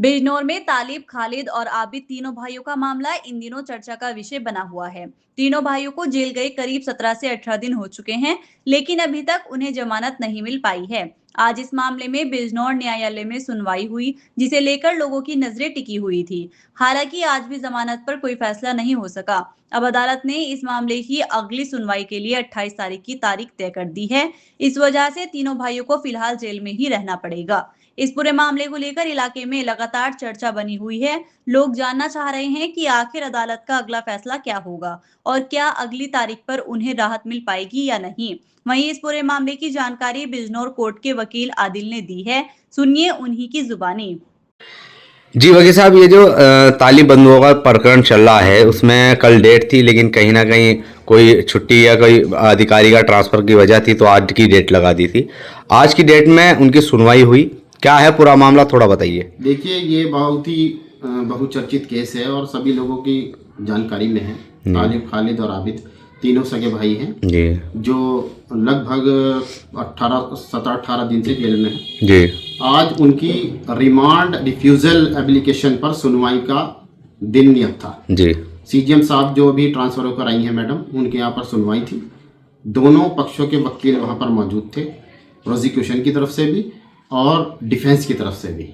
बिजनौर में तालिब, खालिद और आबिद तीनों भाइयों का मामला इन दिनों चर्चा का विषय बना हुआ है। तीनों भाइयों को जेल गए करीब 17 से 18 दिन हो चुके हैं, लेकिन अभी तक उन्हें जमानत नहीं मिल पाई है। आज इस मामले में बिजनौर न्यायालय में सुनवाई हुई, जिसे लेकर लोगों की नजरें टिकी हुई थी। हालांकि आज भी जमानत पर कोई फैसला नहीं हो सका। अब अदालत ने इस मामले की अगली सुनवाई के लिए 28 तारीख की तारीख तय कर दी है। इस वजह से तीनों भाइयों को फिलहाल जेल में ही रहना पड़ेगा। इस पूरे मामले को लेकर इलाके में लगातार चर्चा बनी हुई है। लोग जानना चाह रहे हैं कि आखिर अदालत का अगला फैसला क्या होगा और क्या अगली तारीख पर उन्हें राहत मिल पाएगी या नहीं। वहीं इस पूरे मामले की जानकारी बिजनौर कोर्ट के वकील आदिल ने दी है। सुनिए उन्हीं की जुबानी। जी वकील साहब, ये जो तालिब बंधुओं का प्रकरण चल रहा है उसमें कल डेट थी, लेकिन कहीं ना कहीं कोई छुट्टी या कोई अधिकारी का ट्रांसफर की वजह थी तो आज की डेट लगा दी थी। आज की डेट में उनकी सुनवाई हुई। क्या है पूरा मामला, थोड़ा बताइए। देखिए, ये बहुत ही बहुचर्चित केस है और सभी लोगों की जानकारी में है। तालिब, खालिद और आबिद तीनों सगे भाई हैं जी, जो लगभग 17-18 दिन से जेल में हैं। जी, आज उनकी रिमांड रिफ्यूजल एप्लीकेशन पर सुनवाई का दिन नियत था। जी, सीजीएम साहब जो अभी ट्रांसफर होकर आई हैं मैडम, उनके यहाँ पर सुनवाई थी। दोनों पक्षों के वकील वहाँ पर मौजूद थे, प्रोसिक्यूशन की तरफ से भी और डिफेंस की तरफ से भी।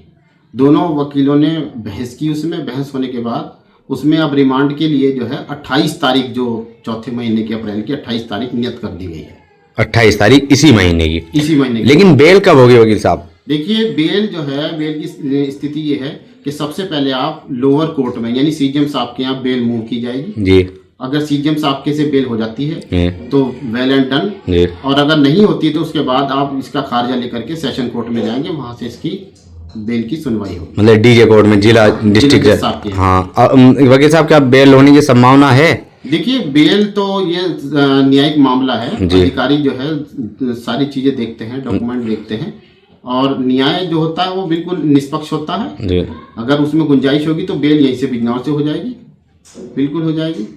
दोनों वकीलों ने बहस की। उसमें बहस होने के बाद उसमें अब रिमांड के लिए जो है 28 तारीख, जो चौथे महीने की अप्रैल की 28 तारीख नियत कर दी गई है। 28 तारीख इसी महीने की? इसी महीने की। लेकिन बेल कब होगी वकील साहब? देखिए, बेल जो है, बेल की स्थिति ये है कि सबसे पहले आप लोअर कोर्ट में यानी सीजीएम साहब के यहाँ बेल मूव की जाएगी जी। अगर सीजीएम साहब के से बेल हो जाती है तो वेल एंड डन जी। और अगर नहीं होती तो उसके बाद आप इसका खारिजा लेकर के सेशन कोर्ट में जाएंगे, वहां से इसकी बेल की सुनवाई होगी। मतलब डीजे कोर्ट में, जिला डिस्ट्रिक्ट। हाँ, वकील साहब क्या बेल होने की संभावना है? देखिए, बेल तो ये न्यायिक मामला है। अधिकारी जो है सारी चीजें देखते हैं, डॉक्यूमेंट देखते हैं और न्याय जो होता है वो बिल्कुल निष्पक्ष होता है जी। अगर उसमें गुंजाइश होगी तो बेल यहीं से बिजनौर से हो जाएगी, बिल्कुल हो जाएगी।